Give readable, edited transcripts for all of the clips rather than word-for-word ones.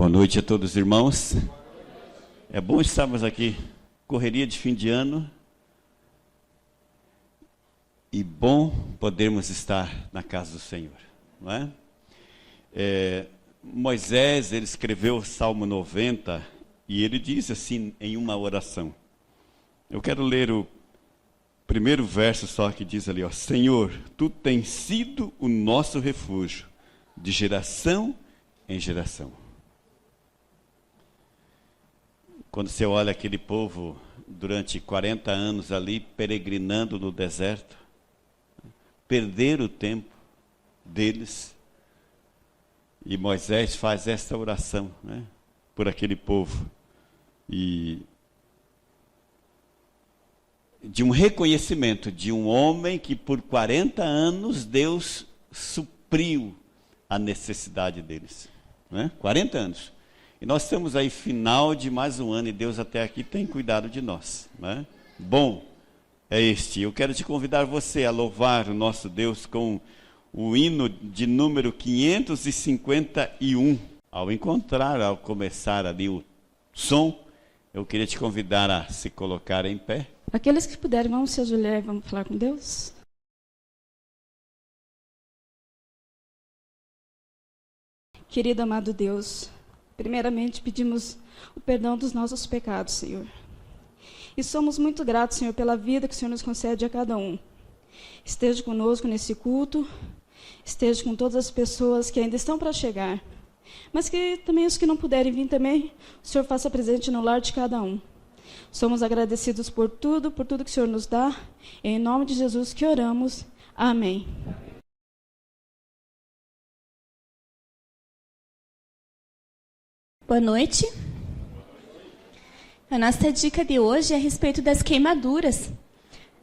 Boa noite a todos os irmãos. É bom estarmos aqui, correria de fim de ano, e bom podermos estar na casa do Senhor, não é? Moisés, ele escreveu o Salmo 90, e ele diz assim em uma oração. Eu quero ler o primeiro verso só que diz ali, ó: Senhor, Tu tens sido o nosso refúgio, de geração em geração. Quando você olha aquele povo durante 40 anos ali, peregrinando no deserto, perderam o tempo deles, e Moisés faz esta oração, né, por aquele povo, e de um reconhecimento de um homem que por 40 anos Deus supriu a necessidade deles, né? 40 anos. E nós estamos aí final de mais um ano e Deus até aqui tem cuidado de nós, né? Bom é este. Eu quero te convidar você a louvar o nosso Deus com o hino de número 551. Ao começar ali o som, eu queria te convidar a se colocar em pé. Aqueles que puderem, vamos se ajoelhar e vamos falar com Deus. Querido amado Deus, primeiramente pedimos o perdão dos nossos pecados, Senhor. E somos muito gratos, Senhor, pela vida que o Senhor nos concede a cada um. Esteja conosco nesse culto, esteja com todas as pessoas que ainda estão para chegar, mas que também os que não puderem vir também, o Senhor faça presente no lar de cada um. Somos agradecidos por tudo que o Senhor nos dá. Em nome de Jesus que oramos. Amém. Boa noite. A nossa dica de hoje é a respeito das queimaduras.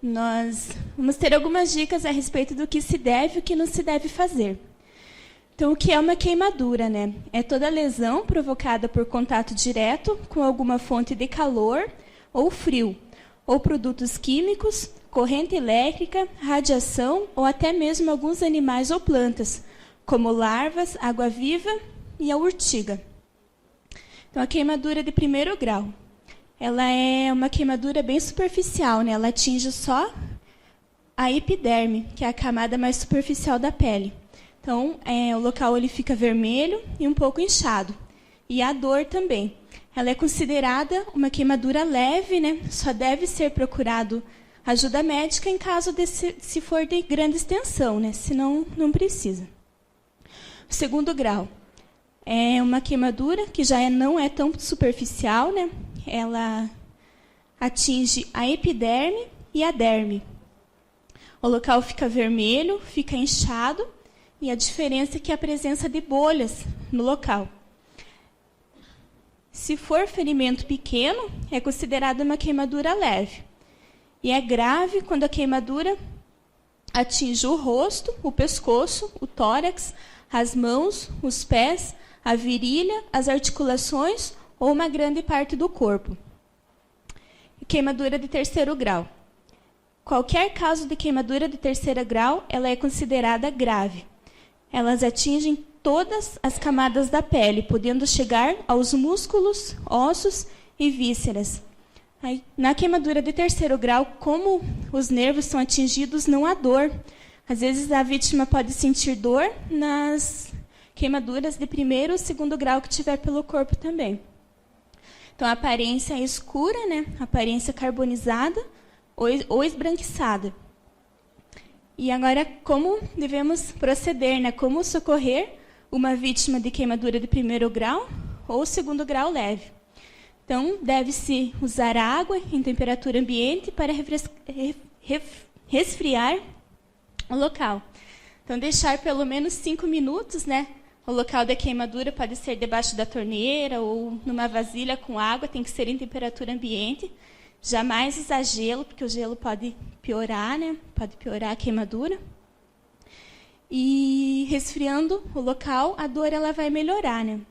Nós vamos ter algumas dicas a respeito do que se deve e o que não se deve fazer. Então, o que é uma queimadura, né? É toda lesão provocada por contato direto com alguma fonte de calor ou frio, ou produtos químicos, corrente elétrica, radiação ou até mesmo alguns animais ou plantas, como larvas, água-viva e a urtiga. Então, a queimadura de primeiro grau, ela é uma queimadura bem superficial, né? Ela atinge só a epiderme, que é a camada mais superficial da pele. Então, o local ele fica vermelho e um pouco inchado. E a dor também. Ela é considerada uma queimadura leve, né? Só deve ser procurado ajuda médica em caso de se for de grande extensão, né? Senão, não precisa. O segundo grau. É uma queimadura que já não é tão superficial, né? Ela atinge a epiderme e a derme. O local fica vermelho, fica inchado, e a diferença é que a presença de bolhas no local. Se for ferimento pequeno, é considerada uma queimadura leve. E é grave quando a queimadura atinge o rosto, o pescoço, o tórax, as mãos, os pés, a virilha, as articulações ou uma grande parte do corpo. Queimadura de terceiro grau. Qualquer caso de queimadura de terceiro grau, ela é considerada grave. Elas atingem todas as camadas da pele, podendo chegar aos músculos, ossos e vísceras. Aí, na queimadura de terceiro grau, como os nervos são atingidos, não há dor. Às vezes a vítima pode sentir dor nas queimaduras de primeiro ou segundo grau que tiver pelo corpo também. Então, a aparência é escura, né? Aparência carbonizada ou esbranquiçada. E agora, como devemos proceder, né? Como socorrer uma vítima de queimadura de primeiro grau ou segundo grau leve? Então, deve-se usar água em temperatura ambiente para resfriar o local. Então, deixar pelo menos 5 minutos, né? O local da queimadura pode ser debaixo da torneira ou numa vasilha com água, tem que ser em temperatura ambiente. Jamais usar gelo, porque o gelo pode piorar, né? Pode piorar a queimadura. E resfriando o local, a dor ela vai melhorar, né?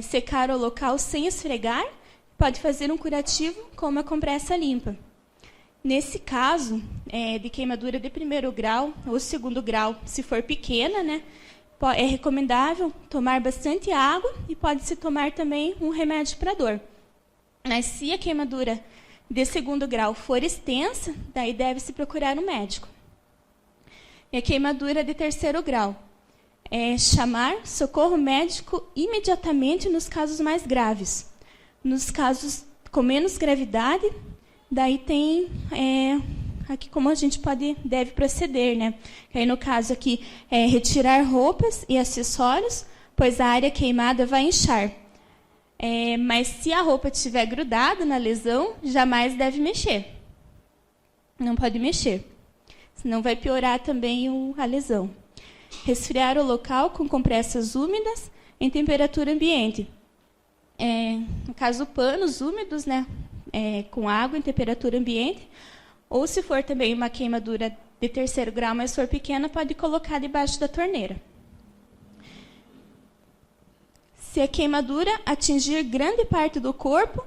Secar o local sem esfregar, pode fazer um curativo com uma compressa limpa. Nesse caso, de queimadura de primeiro grau ou segundo grau, se for pequena, né? é recomendável tomar bastante água e pode-se tomar também um remédio para dor. Mas se a queimadura de 2º grau for extensa, daí deve-se procurar um médico. E a queimadura de 3º grau é chamar socorro médico imediatamente nos casos mais graves. Nos casos com menos gravidade, daí tem aqui como a gente deve proceder, né? Aí no caso aqui é retirar roupas e acessórios, pois a área queimada vai inchar. Mas se a roupa estiver grudada na lesão, jamais deve mexer. Não pode mexer, senão vai piorar também a lesão. Resfriar o local com compressas úmidas em temperatura ambiente. No caso, panos úmidos, né? Com água em temperatura ambiente. Ou se for também uma queimadura de 3º grau, mas for pequena, pode colocar debaixo da torneira. Se a queimadura atingir grande parte do corpo,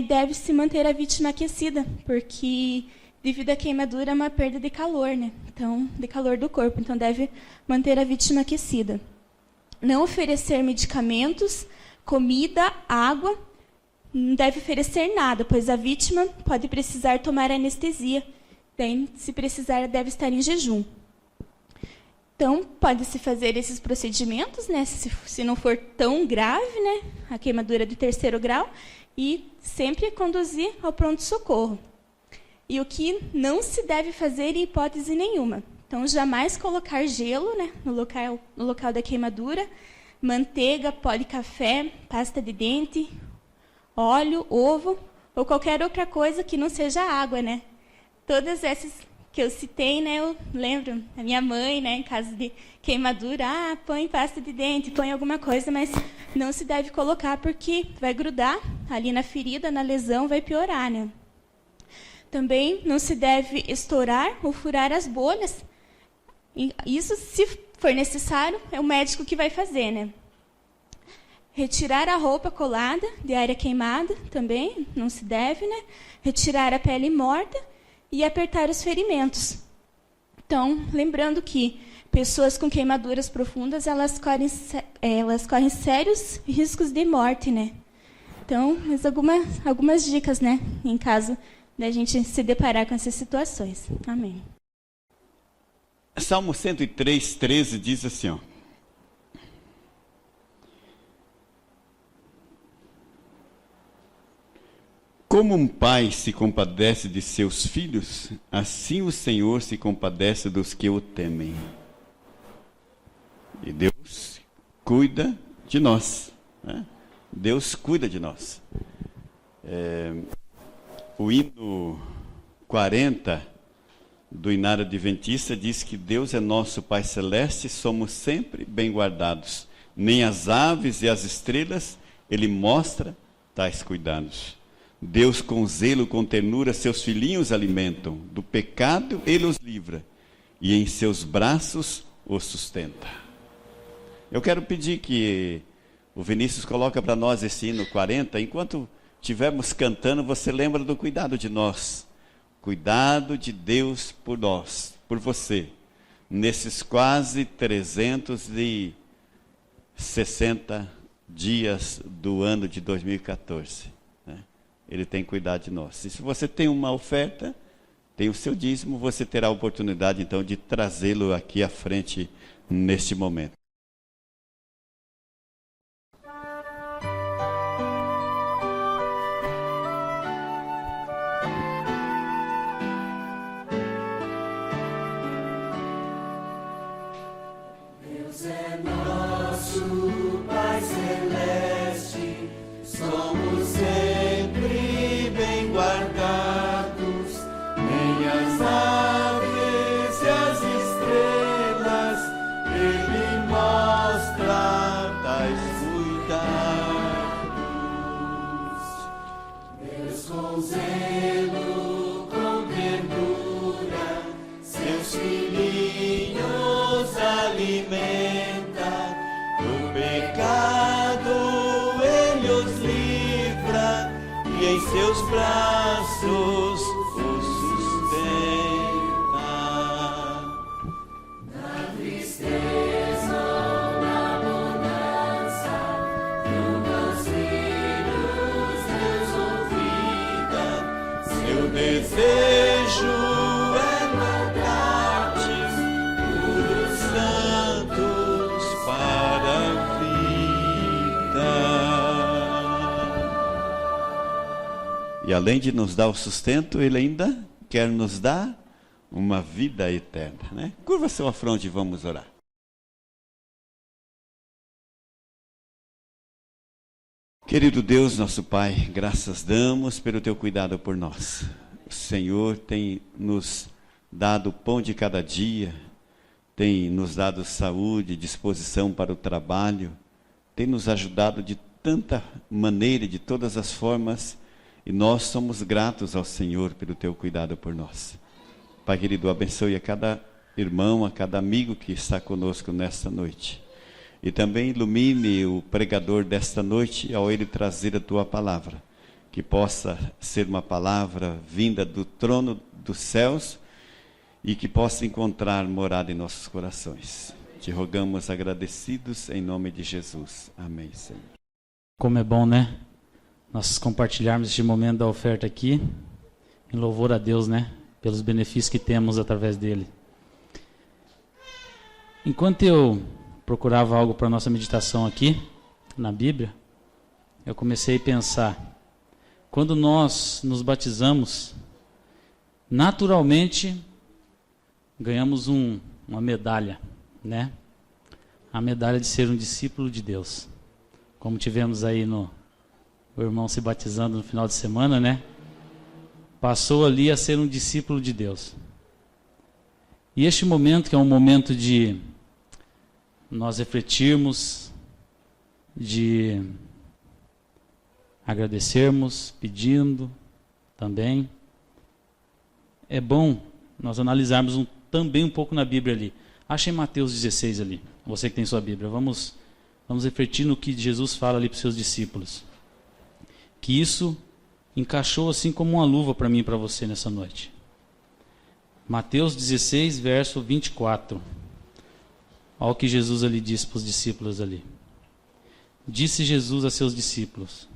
deve-se manter a vítima aquecida, porque devido à queimadura é uma perda de calor, né? Então, de calor do corpo. Então, deve manter a vítima aquecida. Não oferecer medicamentos, comida, água. Não deve oferecer nada, pois a vítima pode precisar tomar anestesia. Daí, se precisar, deve estar em jejum. Então, pode-se fazer esses procedimentos, né, se não for tão grave, né, a queimadura de 3º grau, e sempre conduzir ao pronto-socorro. E o que não se deve fazer em hipótese nenhuma. Então, jamais colocar gelo, né, no local da queimadura, manteiga, pó de café, pasta de dente, óleo, ovo, ou qualquer outra coisa que não seja água, né? Todas essas que eu citei, né, eu lembro da minha mãe, né, em caso de queimadura, põe pasta de dente, põe alguma coisa, mas não se deve colocar porque vai grudar ali na ferida, na lesão, vai piorar, né? Também não se deve estourar ou furar as bolhas. Isso, se for necessário, é o médico que vai fazer, né? Retirar a roupa colada de área queimada, também não se deve, né? Retirar a pele morta e apertar os ferimentos. Então, lembrando que pessoas com queimaduras profundas, elas correm sérios riscos de morte, né? Então, mas algumas dicas, né? Em caso da gente se deparar com essas situações. Amém. Salmo 103, 13 diz assim, ó. Como um pai se compadece de seus filhos, assim o Senhor se compadece dos que o temem. E Deus cuida de nós, né? Deus cuida de nós. O hino 40 do Inário Adventista diz que Deus é nosso Pai Celeste, somos sempre bem guardados. Nem as aves e as estrelas Ele mostra tais cuidados. Deus com zelo, com ternura, seus filhinhos alimentam. Do pecado Ele os livra e em seus braços os sustenta. Eu quero pedir que o Vinícius coloque para nós esse hino 40. Enquanto estivermos cantando, você lembra do cuidado de nós. Cuidado de Deus por nós, por você. Nesses quase 360 dias do ano de 2014. Ele tem cuidado de nós. E se você tem uma oferta, tem o seu dízimo, você terá a oportunidade, então, de trazê-lo aqui à frente neste momento. Deus é nosso Pai Celeste, somos sempre bem guardados, nem as aves e as estrelas Ele mostra tais cuidados. Deus com zelo, com ternura, seus filhinhos alimenta. Do pecado Ele os livra e em seus braços os sustenta. Na tristeza além de nos dar o sustento, Ele ainda quer nos dar uma vida eterna, né? Curva sua fronte e vamos orar. Querido Deus, nosso Pai, graças damos pelo Teu cuidado por nós. O Senhor tem nos dado o pão de cada dia, tem nos dado saúde, disposição para o trabalho, tem nos ajudado de tanta maneira, de todas as formas, e nós somos gratos ao Senhor pelo Teu cuidado por nós. Pai querido, abençoe a cada irmão, a cada amigo que está conosco nesta noite. E também ilumine o pregador desta noite ao ele trazer a Tua palavra, que possa ser uma palavra vinda do trono dos céus e que possa encontrar morada em nossos corações. Te rogamos agradecidos em nome de Jesus. Amém, Senhor. Como é bom, né? Nós compartilharmos este momento da oferta aqui, em louvor a Deus, né? Pelos benefícios que temos através dele. Enquanto eu procurava algo para a nossa meditação aqui, na Bíblia, eu comecei a pensar, quando nós nos batizamos, naturalmente ganhamos uma medalha, né? A medalha de ser um discípulo de Deus. Como tivemos aí o irmão se batizando no final de semana, né? Passou ali a ser um discípulo de Deus. E este momento, que é um momento de nós refletirmos, de agradecermos, pedindo também. É bom nós analisarmos também um pouco na Bíblia ali. Acha em Mateus 16 ali, você que tem sua Bíblia. Vamos refletir no que Jesus fala ali para os seus discípulos. Que isso encaixou assim como uma luva para mim e para você nessa noite. Mateus 16, verso 24. Olha o que Jesus ali disse para os discípulos ali. Disse Jesus a seus discípulos: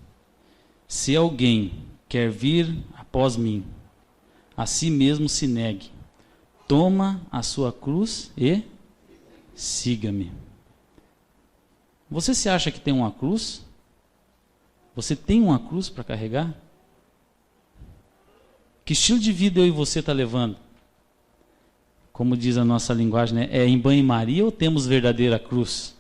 se alguém quer vir após mim, a si mesmo se negue, toma a sua cruz e siga-me. Você se acha que tem uma cruz? Você tem uma cruz para carregar? Que estilo de vida eu e você está levando? Como diz a nossa linguagem, né? É em banho-maria ou temos verdadeira cruz?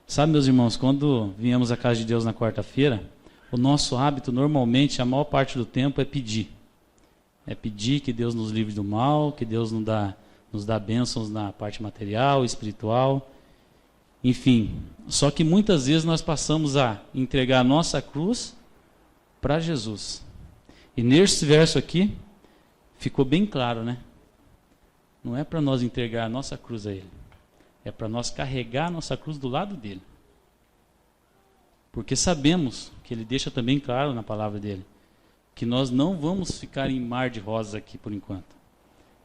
Sabe, meus irmãos, quando viemos à casa de Deus na quarta-feira, o nosso hábito, normalmente, a maior parte do tempo, é pedir. É pedir que Deus nos livre do mal, que Deus nos dá bênçãos na parte material, espiritual, enfim. Só que muitas vezes nós passamos a entregar a nossa cruz para Jesus. E nesse verso aqui, ficou bem claro, né? Não é para nós entregar a nossa cruz a Ele. É para nós carregar a nossa cruz do lado dele. Porque sabemos que Ele deixa também claro na palavra dele que nós não vamos ficar em mar de rosas aqui por enquanto.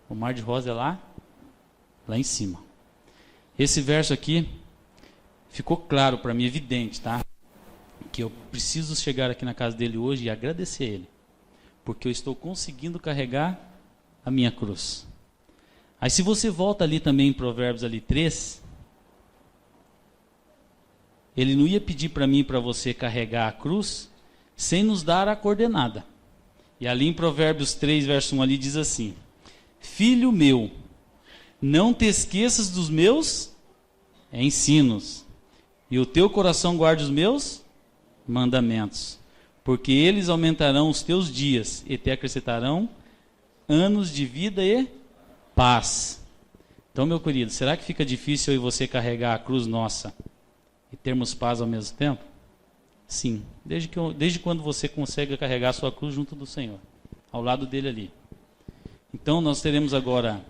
O mar de rosas é lá em cima. Esse verso aqui ficou claro para mim, evidente, tá? Que eu preciso chegar aqui na casa dele hoje e agradecer a Ele. Porque eu estou conseguindo carregar a minha cruz. Aí se você volta ali também em Provérbios ali 3, ele não ia pedir para mim e para você carregar a cruz sem nos dar a coordenada. E ali em Provérbios 3, verso 1 ali diz assim: filho meu, não te esqueças dos meus ensinos, e o teu coração guarde os meus mandamentos, porque eles aumentarão os teus dias e te acrescentarão anos de vida e paz. Então, meu querido, será que fica difícil eu e você carregar a cruz nossa e termos paz ao mesmo tempo? Sim, desde quando você consegue carregar a sua cruz junto do Senhor, ao lado dele ali. Então, nós teremos agora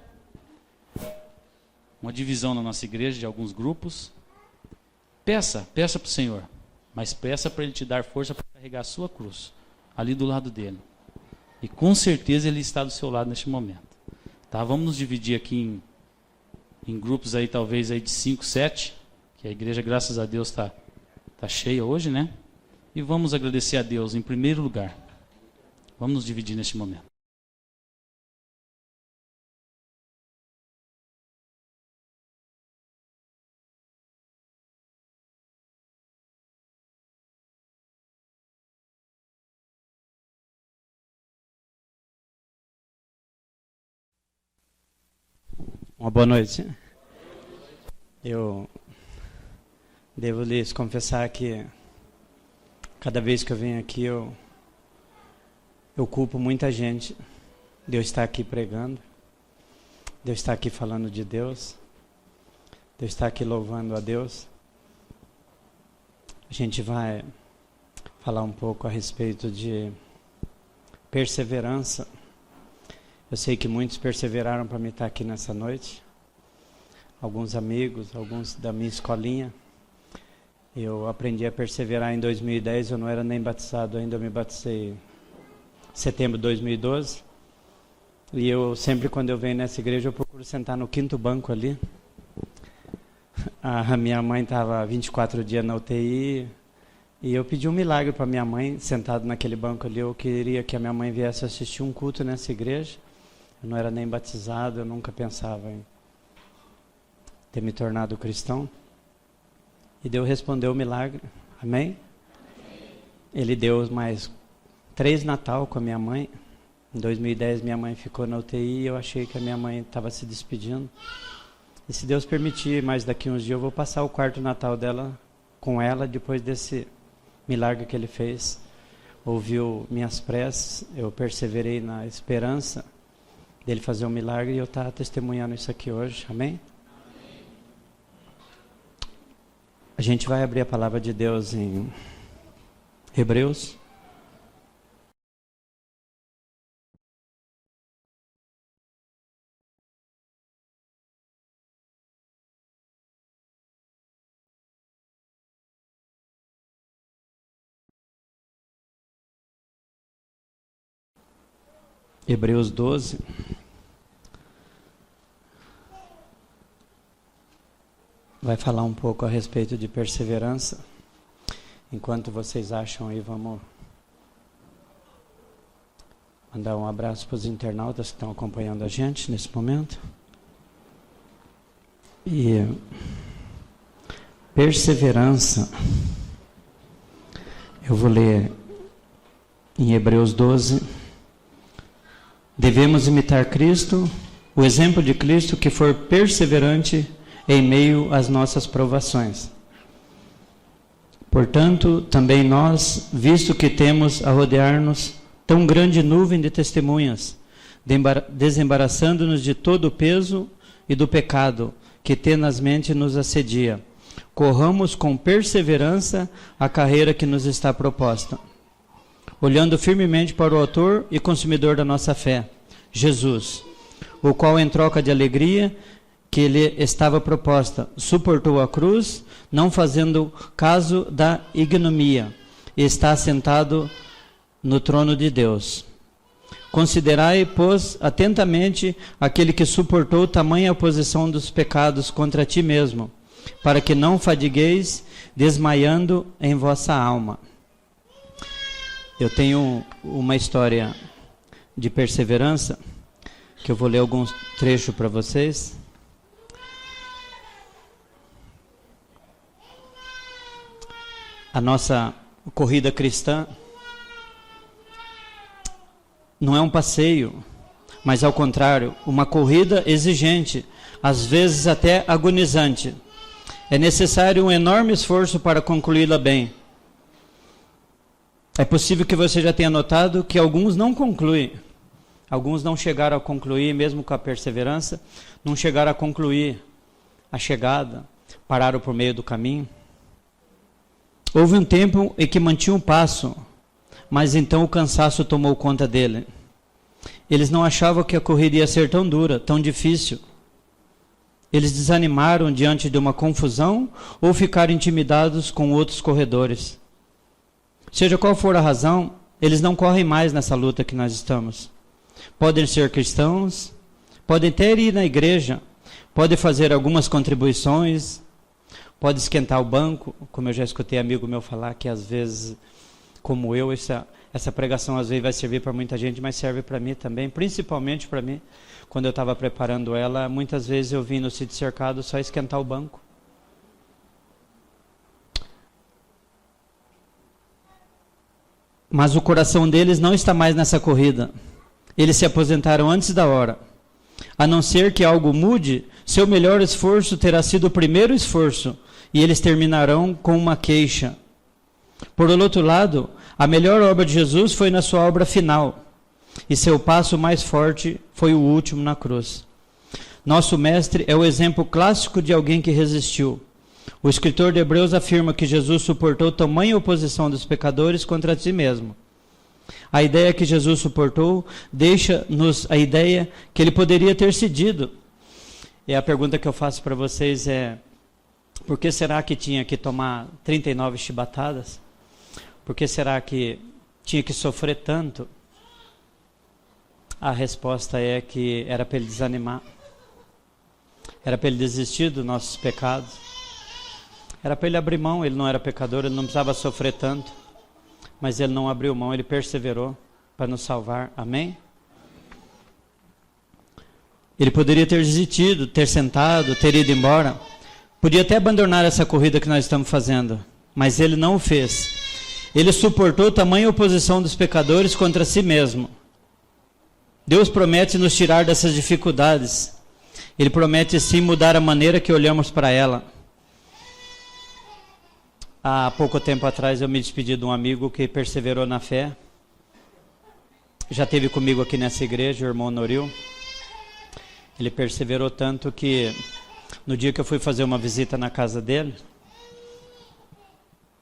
uma divisão na nossa igreja de alguns grupos. Peça para o Senhor, mas peça para Ele te dar força para carregar a sua cruz, ali do lado dele. E com certeza Ele está do seu lado neste momento. Tá, vamos nos dividir aqui em grupos aí, talvez aí de 5, 7, que a igreja, graças a Deus, tá cheia hoje, né? E vamos agradecer a Deus em primeiro lugar. Vamos nos dividir neste momento. Uma boa noite. Eu devo lhes confessar que cada vez que eu venho aqui eu culpo muita gente de eu estar aqui pregando, de eu estar aqui falando de Deus, de eu estar aqui louvando a Deus. A gente vai falar um pouco a respeito de perseverança. Eu sei que muitos perseveraram para me estar aqui nessa noite. Alguns amigos, alguns da minha escolinha. Eu aprendi a perseverar em 2010, eu não era nem batizado ainda, eu me batizei em setembro de 2012. E eu sempre, quando eu venho nessa igreja, eu procuro sentar no 5º banco ali. A minha mãe estava 24 dias na UTI e eu pedi um milagre para minha mãe, sentado naquele banco ali. Eu queria que a minha mãe viesse assistir um culto nessa igreja. Eu não era nem batizado, eu nunca pensava em ter me tornado cristão. E Deus respondeu o milagre. Amém? Ele deu mais 3 Natal com a minha mãe. Em 2010 minha mãe ficou na UTI e eu achei que a minha mãe estava se despedindo. E se Deus permitir, mais daqui uns dias eu vou passar o 4º Natal dela com ela, depois desse milagre que ele fez. Ouviu minhas preces, eu perseverei na esperança dele fazer um milagre e eu estou testemunhando isso aqui hoje. Amém? A gente vai abrir a palavra de Deus em Hebreus. Hebreus 12. Vai falar um pouco a respeito de perseverança. Enquanto vocês acham aí, vamos mandar um abraço para os internautas que estão acompanhando a gente nesse momento. E perseverança, eu vou ler em Hebreus 12. Devemos imitar Cristo, o exemplo de Cristo que for perseverante em meio às nossas provações. Portanto, também nós, visto que temos a rodear-nos tão grande nuvem de testemunhas, desembaraçando-nos de todo o peso e do pecado que tenazmente nos assedia, corramos com perseverança a carreira que nos está proposta, olhando firmemente para o autor e consumidor da nossa fé, Jesus, o qual em troca de alegria que lhe estava proposta, suportou a cruz, não fazendo caso da ignomia, e está sentado no trono de Deus. Considerai, pois, atentamente aquele que suportou tamanha oposição dos pecados contra ti mesmo, para que não fadigueis, desmaiando em vossa alma. Eu tenho uma história de perseverança, que eu vou ler alguns trechos para vocês. A nossa corrida cristã não é um passeio, mas ao contrário, uma corrida exigente, às vezes até agonizante. É necessário um enorme esforço para concluí-la bem. É possível que você já tenha notado que alguns não concluem. Alguns não chegaram a concluir, mesmo com a perseverança, não chegaram a concluir a chegada, pararam por meio do caminho. Houve um tempo em que mantinham o passo, mas então o cansaço tomou conta dele. Eles não achavam que a corrida ia ser tão dura, tão difícil. Eles desanimaram diante de uma confusão ou ficaram intimidados com outros corredores. Seja qual for a razão, eles não correm mais nessa luta que nós estamos. Podem ser cristãos, podem até ir na igreja, podem fazer algumas contribuições, podem esquentar o banco, como eu já escutei amigo meu falar, que às vezes, como eu, essa pregação às vezes vai servir para muita gente, mas serve para mim também, principalmente para mim. Quando eu estava preparando ela, muitas vezes eu vim no sítio cercado só esquentar o banco. Mas o coração deles não está mais nessa corrida. Eles se aposentaram antes da hora. A não ser que algo mude, seu melhor esforço terá sido o primeiro esforço, e eles terminarão com uma queixa. Por outro lado, a melhor obra de Jesus foi na sua obra final, e seu passo mais forte foi o último na cruz. Nosso mestre é o exemplo clássico de alguém que resistiu. O escritor de Hebreus afirma que Jesus suportou tamanha oposição dos pecadores contra si mesmo. A ideia que Jesus suportou deixa-nos a ideia que ele poderia ter cedido. E a pergunta que eu faço para vocês é: por que será que tinha que tomar 39 chibatadas? Por que será que tinha que sofrer tanto? A resposta é que era para ele desanimar. Era para ele desistir dos nossos pecados. Era para ele abrir mão, ele não era pecador, ele não precisava sofrer tanto. Mas ele não abriu mão, ele perseverou para nos salvar. Amém? Ele poderia ter desistido, ter sentado, ter ido embora. Podia até abandonar essa corrida que nós estamos fazendo. Mas ele não o fez. Ele suportou tamanha oposição dos pecadores contra si mesmo. Deus promete nos tirar dessas dificuldades. Ele promete sim mudar a maneira que olhamos para ela. Há pouco tempo atrás eu me despedi de um amigo que perseverou na fé. Já esteve comigo aqui nessa igreja, o irmão Noril. Ele perseverou tanto que no dia que eu fui fazer uma visita na casa dele,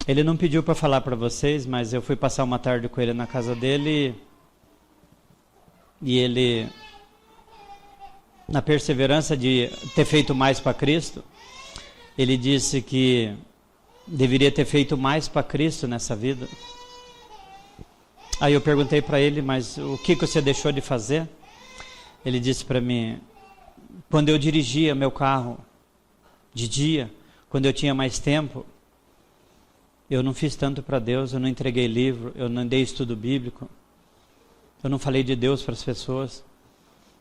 ele não pediu para falar para vocês, mas eu fui passar uma tarde com ele na casa dele e ele, na perseverança de ter feito mais para Cristo, ele disse que deveria ter feito mais para Cristo nessa vida. Aí eu perguntei para ele, mas o que você deixou de fazer? Ele disse para mim: quando eu dirigia meu carro de dia, quando eu tinha mais tempo, eu não fiz tanto para Deus, eu não entreguei livro, eu não dei estudo bíblico, eu não falei de Deus para as pessoas.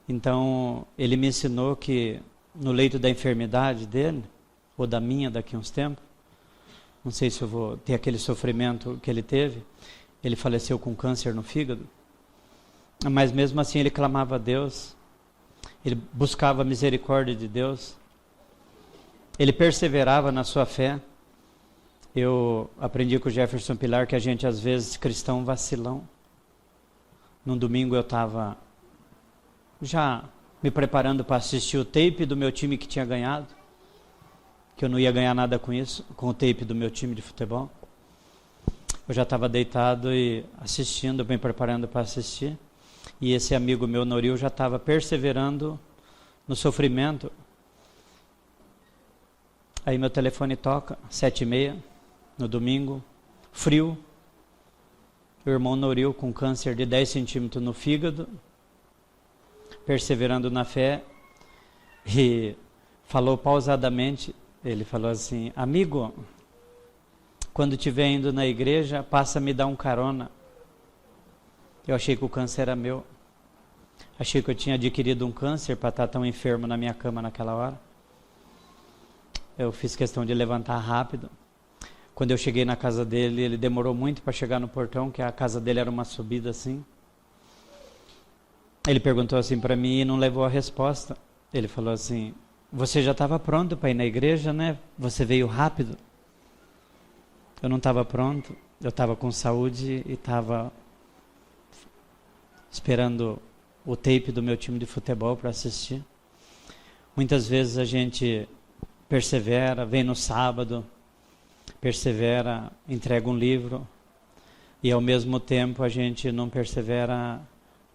Então ele me ensinou que no leito da enfermidade dele, ou da minha daqui a uns tempos, não sei se eu vou ter aquele sofrimento que ele teve. Ele faleceu com câncer no fígado. Mas mesmo assim ele clamava a Deus. Ele buscava a misericórdia de Deus. Ele perseverava na sua fé. Eu aprendi com o Jefferson Pilar que a gente às vezes cristão vacilão. Num domingo eu estava já me preparando para assistir o tape do meu time que tinha ganhado. Que eu não ia ganhar nada com isso, com o tape do meu time de futebol. Eu já estava deitado e assistindo, me preparando para assistir. E esse amigo meu, Noril, já estava perseverando no sofrimento. Aí meu telefone toca, 7h30, no domingo, frio. O irmão Noril com câncer de 10 centímetros no fígado, perseverando na fé, e falou pausadamente. Ele falou assim: amigo, quando estiver indo na igreja, passa a me dar um carona. Eu achei que o câncer era meu. Achei que eu tinha adquirido um câncer para estar tão enfermo na minha cama naquela hora. Eu fiz questão de levantar rápido. Quando eu cheguei na casa dele, ele demorou muito para chegar no portão, que a casa dele era uma subida assim. Ele perguntou assim para mim e não levou a resposta. Ele falou assim: você já estava pronto para ir na igreja, né? Você veio rápido. Eu não estava pronto. Eu estava com saúde e estava esperando o tape do meu time de futebol para assistir. Muitas vezes a gente persevera, vem no sábado, persevera, entrega um livro e ao mesmo tempo a gente não persevera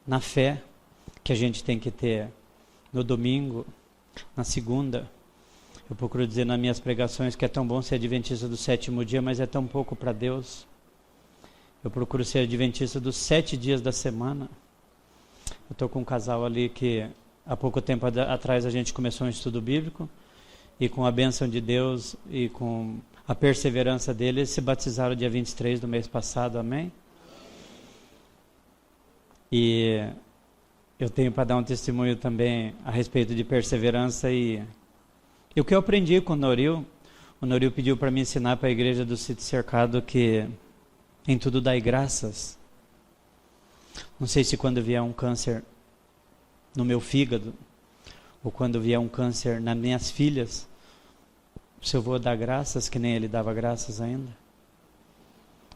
na fé que a gente tem que ter no domingo, na segunda. Eu procuro dizer nas minhas pregações que é tão bom ser adventista do 7º dia, mas é tão pouco para Deus. Eu procuro ser adventista dos 7 dias da semana. Eu estou com um casal ali que há pouco tempo atrás a gente começou um estudo bíblico e com a bênção de Deus e com a perseverança deles se batizaram dia 23 do mês passado, amém? E eu tenho para dar um testemunho também a respeito de perseverança e o que eu aprendi com o Noril pediu para me ensinar para a igreja do Sítio Cercado que em tudo dai graças. Não sei se quando vier um câncer no meu fígado Ou quando vier um câncer nas minhas filhas, se eu vou dar graças que nem ele dava graças ainda.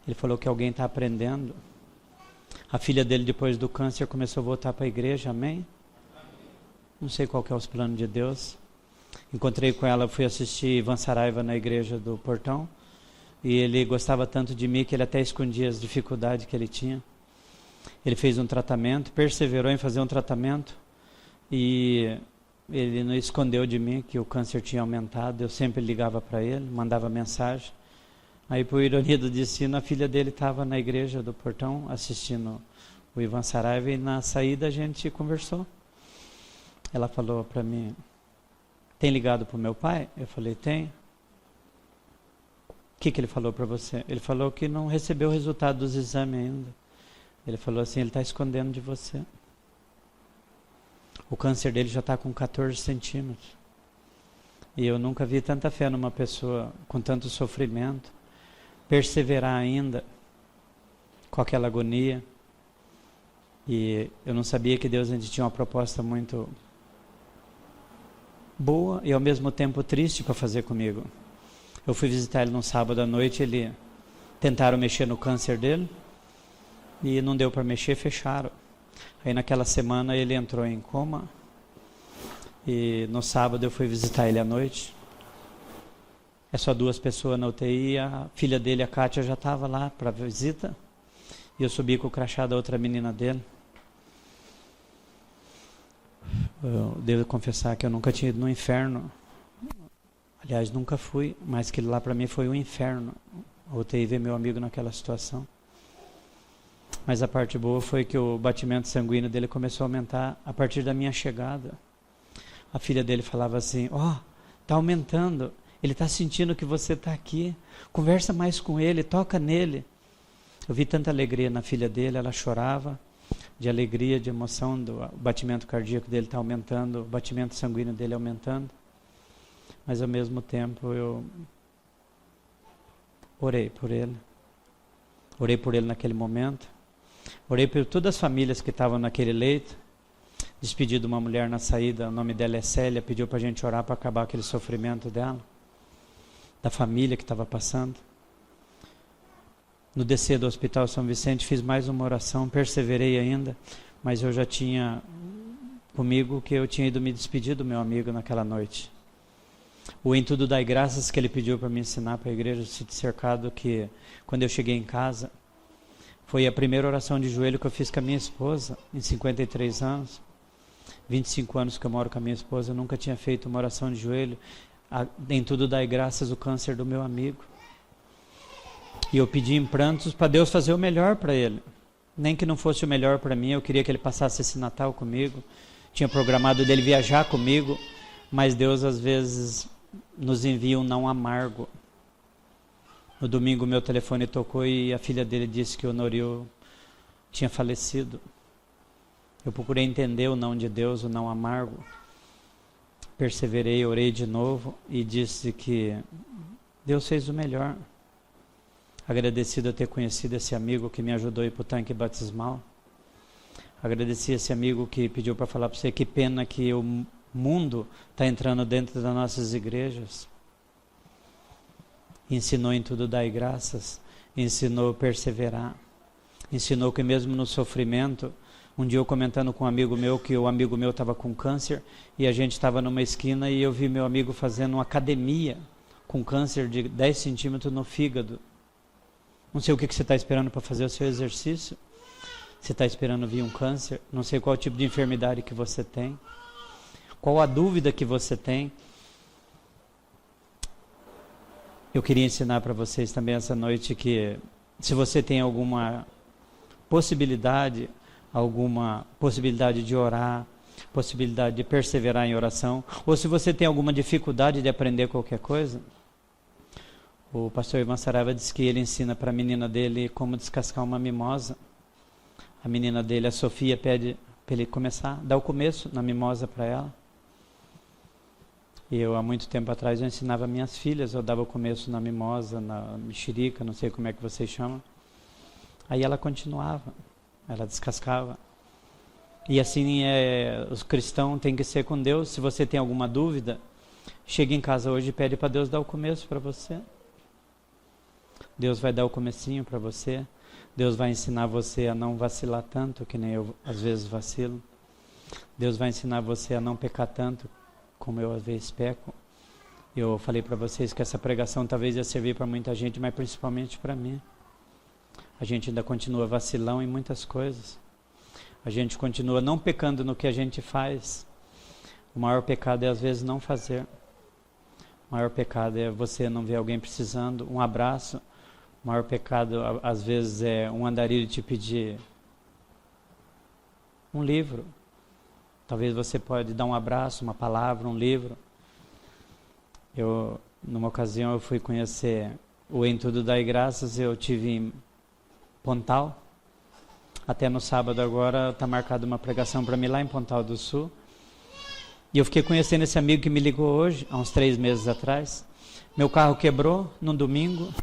Ele falou que alguém está aprendendo. A filha dele, depois do câncer, começou a voltar para a igreja, amém? Não sei qual que é os planos de Deus. Encontrei com ela, fui assistir Ivan Saraiva na igreja do Portão. E ele gostava tanto de mim que ele até escondia as dificuldades que ele tinha. Ele fez um tratamento, perseverou em fazer um tratamento. E ele não escondeu de mim que o câncer tinha aumentado. Eu sempre ligava para ele, mandava mensagem. Aí, por ironia do destino, a filha dele estava na igreja do Portão assistindo o Ivan Saraiva e na saída a gente conversou. Ela falou para mim, tem ligado para o meu pai? Eu falei, tem. O que ele falou para você? Ele falou que não recebeu o resultado dos exames ainda. Ele falou assim, ele está escondendo de você. O câncer dele já está com 14 centímetros. E eu nunca vi tanta fé numa pessoa com tanto sofrimento. Perseverar ainda com aquela agonia. E eu não sabia que Deus ainda tinha uma proposta muito boa e ao mesmo tempo triste para fazer comigo. Eu fui visitar ele num sábado à noite, tentaram mexer no câncer dele e não deu para mexer, fecharam. Aí naquela semana ele entrou em coma e no sábado eu fui visitar ele à noite. É só 2 pessoas na UTI, a filha dele, a Kátia, já estava lá para visita e eu subi com o crachá da outra menina dele. Eu devo confessar que eu nunca tinha ido no inferno. Aliás, nunca fui, mas aquilo lá para mim foi um inferno. A UTI ver meu amigo naquela situação. Mas a parte boa foi que o batimento sanguíneo dele começou a aumentar a partir da minha chegada. A filha dele falava assim, está aumentando, ele está sentindo que você está aqui, conversa mais com ele, toca nele. Eu vi tanta alegria na filha dele, ela chorava de alegria, de emoção, o batimento cardíaco dele está aumentando, o batimento sanguíneo dele aumentando. Mas ao mesmo tempo eu orei por ele. Orei por ele naquele momento. Orei por todas as famílias que estavam naquele leito. Despedi de uma mulher na saída, o nome dela é Célia, pediu para a gente orar para acabar aquele sofrimento dela. Da família que estava passando. No descer do Hospital São Vicente fiz mais uma oração, perseverei ainda, mas eu já tinha comigo que eu tinha ido me despedir do meu amigo naquela noite. O em tudo dai graças que ele pediu para me ensinar para a igreja, cercado, que quando eu cheguei em casa, foi a primeira oração de joelho que eu fiz com a minha esposa, em 53 anos. 25 anos que eu moro com a minha esposa, eu nunca tinha feito uma oração de joelho. Em tudo dai graças o câncer do meu amigo. E eu pedi em prantos para Deus fazer o melhor para ele. Nem que não fosse o melhor para mim, eu queria que ele passasse esse Natal comigo. Tinha programado dele viajar comigo, mas Deus às vezes nos envia um não amargo. No domingo meu telefone tocou e a filha dele disse que o Norio tinha falecido. Eu procurei entender o não de Deus, o não amargo. Perseverei, orei de novo e disse que Deus fez o melhor. Agradecido a ter conhecido esse amigo que me ajudou a ir para o tanque batismal. Agradeci a esse amigo que pediu para falar para você que pena que o mundo está entrando dentro das nossas igrejas. Ensinou em tudo dar graças, ensinou a perseverar, ensinou que mesmo no sofrimento, um dia eu comentando com um amigo meu que o amigo meu estava com câncer e a gente estava numa esquina e eu vi meu amigo fazendo uma academia com câncer de 10 centímetros no fígado. Não sei o que você está esperando para fazer o seu exercício. Você está esperando vir um câncer? Não sei qual tipo de enfermidade que você tem. Qual a dúvida que você tem? Eu queria ensinar para vocês também essa noite que se você tem alguma possibilidade de orar, possibilidade de perseverar em oração, ou se você tem alguma dificuldade de aprender qualquer coisa, o pastor Ivan Saraiva disse que ele ensina para a menina dele como descascar uma mimosa. A menina dele, a Sofia, pede para ele começar, dar o começo na mimosa para ela. E eu, há muito tempo atrás, eu ensinava minhas filhas, eu dava o começo na mimosa, na mexerica, não sei como é que vocês chamam. Aí ela continuava, ela descascava. E assim os cristãos têm que ser com Deus. Se você tem alguma dúvida, chega em casa hoje e pede para Deus dar o começo para você. Deus vai dar o comecinho para você. Deus vai ensinar você a não vacilar tanto, que nem eu às vezes vacilo. Deus vai ensinar você a não pecar tanto, como eu às vezes peco. Eu falei para vocês que essa pregação talvez ia servir para muita gente, mas principalmente para mim. A gente ainda continua vacilão em muitas coisas. A gente continua não pecando no que a gente faz. O maior pecado é às vezes não fazer. O maior pecado é você não ver alguém precisando, um abraço. O maior pecado às vezes é um andarilho te pedir um livro. Talvez você pode dar um abraço, uma palavra, um livro. Numa ocasião eu fui conhecer o Em Tudo Dai Graças, eu tive em Pontal. Até no sábado agora está marcada uma pregação para mim lá em Pontal do Sul. E eu fiquei conhecendo esse amigo que me ligou hoje, há uns 3 meses atrás. Meu carro quebrou no domingo,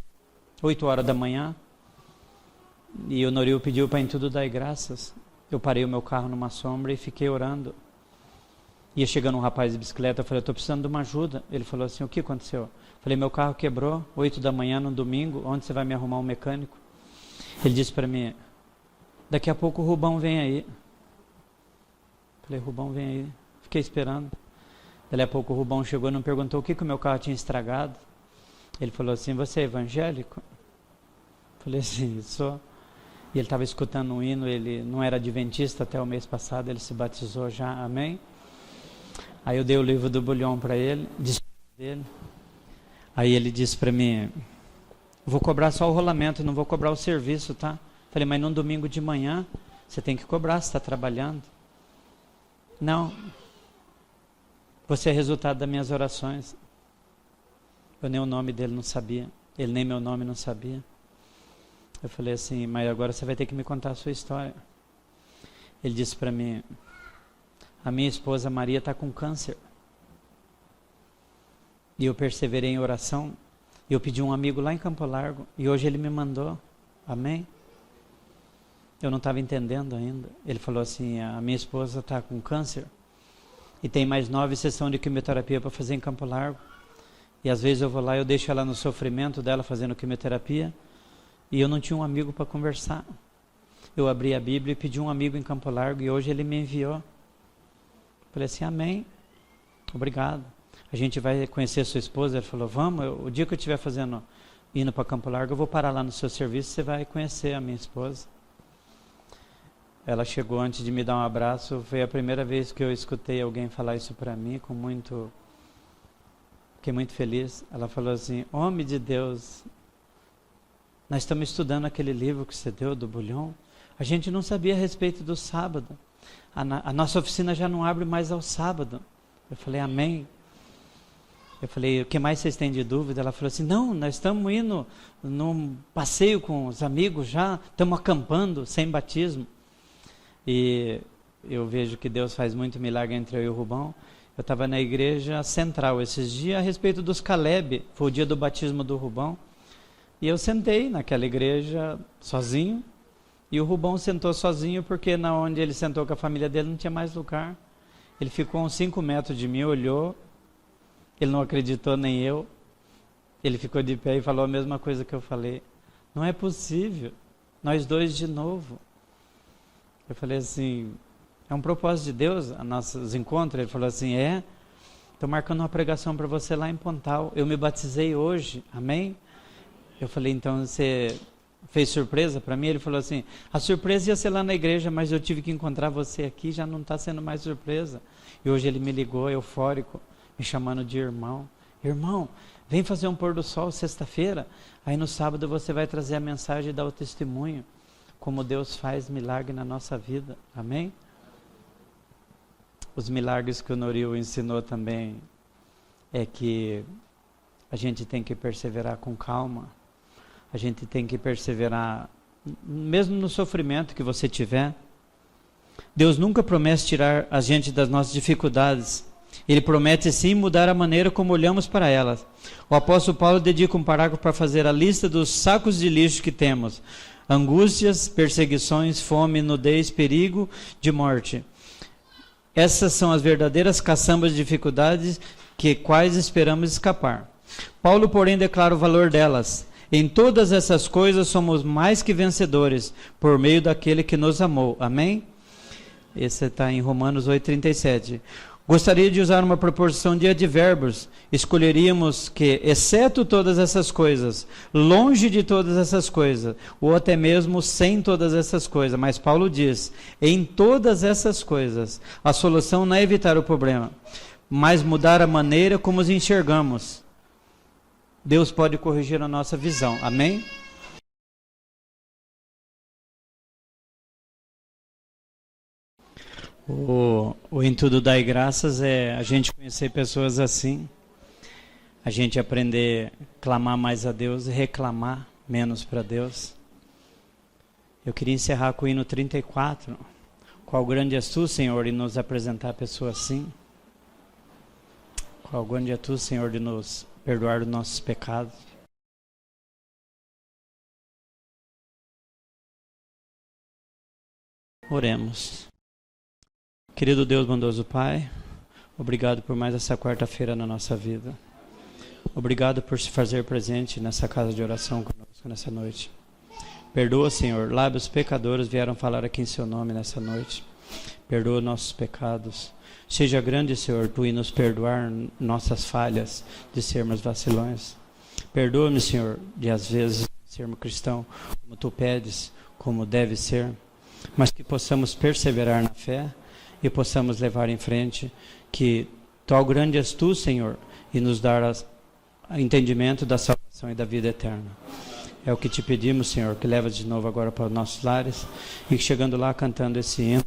8 horas da manhã. E o Noril pediu para Em Tudo Dai Graças. Eu parei o meu carro numa sombra e fiquei orando. Ia chegando um rapaz de bicicleta, eu falei, eu estou precisando de uma ajuda. Ele falou assim, o que aconteceu? Eu falei, meu carro quebrou, 8 da manhã no domingo, onde você vai me arrumar um mecânico? Ele disse para mim, daqui a pouco o Rubão vem aí. Eu falei, Rubão vem aí. Fiquei esperando. Daqui a pouco o Rubão chegou e não perguntou o que o meu carro tinha estragado. Ele falou assim, você é evangélico? Eu falei assim, sou. E ele estava escutando um hino, ele não era adventista até o mês passado, ele se batizou já, amém? Aí eu dei o livro do Bulhão para ele, disse dele. Aí ele disse para mim, vou cobrar só o rolamento, não vou cobrar o serviço, tá? Falei, mas num domingo de manhã, você tem que cobrar, você está trabalhando. Não, você é resultado das minhas orações. Eu nem o nome dele não sabia, ele nem meu nome não sabia. Eu falei assim, mas agora você vai ter que me contar a sua história. Ele disse para mim, a minha esposa Maria está com câncer. E eu perseverei em oração. E eu pedi um amigo lá em Campo Largo. E hoje ele me mandou. Amém? Eu não estava entendendo ainda. Ele falou assim, a minha esposa está com câncer. E tem mais 9 sessões de quimioterapia para fazer em Campo Largo. E às vezes eu vou lá e eu deixo ela no sofrimento dela fazendo quimioterapia. E eu não tinha um amigo para conversar. Eu abri a Bíblia e pedi um amigo em Campo Largo e hoje ele me enviou. Falei assim, amém, obrigado. A gente vai conhecer a sua esposa. Ele falou, vamos, o dia que eu estiver indo para Campo Largo, eu vou parar lá no seu serviço, você vai conhecer a minha esposa. Ela chegou antes de me dar um abraço, foi a primeira vez que eu escutei alguém falar isso para mim, fiquei muito feliz. Ela falou assim, homem de Deus, nós estamos estudando aquele livro que você deu do Bulhão. A gente não sabia a respeito do sábado. A nossa oficina já não abre mais ao sábado. Eu falei, amém. Eu falei, o que mais vocês têm de dúvida? Ela falou assim, não, nós estamos indo num passeio com os amigos já, estamos acampando, sem batismo. E eu vejo que Deus faz muito milagre entre eu e o Rubão. Eu estava na igreja central esses dias a respeito dos Caleb, foi o dia do batismo do Rubão. E eu sentei naquela igreja sozinho, e o Rubão sentou sozinho porque na onde ele sentou com a família dele não tinha mais lugar. Ele ficou a uns 5 metros de mim, olhou, ele não acreditou nem eu. Ele ficou de pé e falou a mesma coisa que eu falei. Não é possível, nós dois de novo. Eu falei assim, é um propósito de Deus, nossos encontros? Ele falou assim, estou marcando uma pregação para você lá em Pontal, eu me batizei hoje, amém? Eu falei, então você fez surpresa para mim? Ele falou assim, a surpresa ia ser lá na igreja, mas eu tive que encontrar você aqui, já não está sendo mais surpresa. E hoje ele me ligou, eufórico, me chamando de irmão. Irmão, vem fazer um pôr do sol sexta-feira, aí no sábado você vai trazer a mensagem e dar o testemunho, como Deus faz milagre na nossa vida, amém? Os milagres que o Noril ensinou também é que a gente tem que perseverar com calma. A gente tem que perseverar, mesmo no sofrimento que você tiver. Deus nunca promete tirar a gente das nossas dificuldades. Ele promete sim mudar a maneira como olhamos para elas. O apóstolo Paulo dedica um parágrafo para fazer a lista dos sacos de lixo que temos. Angústias, perseguições, fome, nudez, perigo de morte. Essas são as verdadeiras caçambas de dificuldades que quais esperamos escapar. Paulo, porém, declara o valor delas. Em todas essas coisas somos mais que vencedores, por meio daquele que nos amou. Amém? Esse está em Romanos 8,37. Gostaria de usar uma proporção de advérbios. Escolheríamos que, exceto todas essas coisas, longe de todas essas coisas, ou até mesmo sem todas essas coisas. Mas Paulo diz, em todas essas coisas, a solução não é evitar o problema, mas mudar a maneira como os enxergamos. Deus pode corrigir a nossa visão. Amém? O em tudo dai graças é a gente conhecer pessoas assim, a gente aprender a clamar mais a Deus e reclamar menos para Deus. Eu queria encerrar com o hino 34. Qual grande és tu, Senhor, em nos apresentar pessoas assim. Qual grande é tu, Senhor, de nos perdoar os nossos pecados. Oremos. Querido Deus bondoso Pai, obrigado por mais essa quarta-feira na nossa vida. Obrigado por se fazer presente nessa casa de oração conosco nessa noite. Perdoa, Senhor, lábios pecadores vieram falar aqui em seu nome nessa noite. Perdoa nossos pecados. Seja grande, Senhor, tu em nos perdoar nossas falhas de sermos vacilões. Perdoa-me, Senhor, de às vezes sermos cristãos como tu pedes, como deve ser, mas que possamos perseverar na fé e possamos levar em frente, que tal grande és tu, Senhor, e nos dar entendimento da salvação e da vida eterna. É o que te pedimos, Senhor, que leva de novo agora para os nossos lares, e que chegando lá cantando esse hino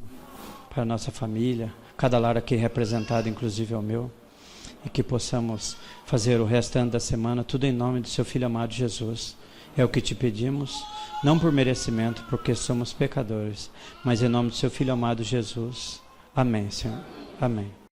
para a nossa família, cada lar aqui representado, inclusive ao meu, e que possamos fazer o restante da semana, tudo em nome do seu Filho amado Jesus. É o que te pedimos, não por merecimento, porque somos pecadores, mas em nome do seu Filho amado Jesus. Amém, Senhor. Amém.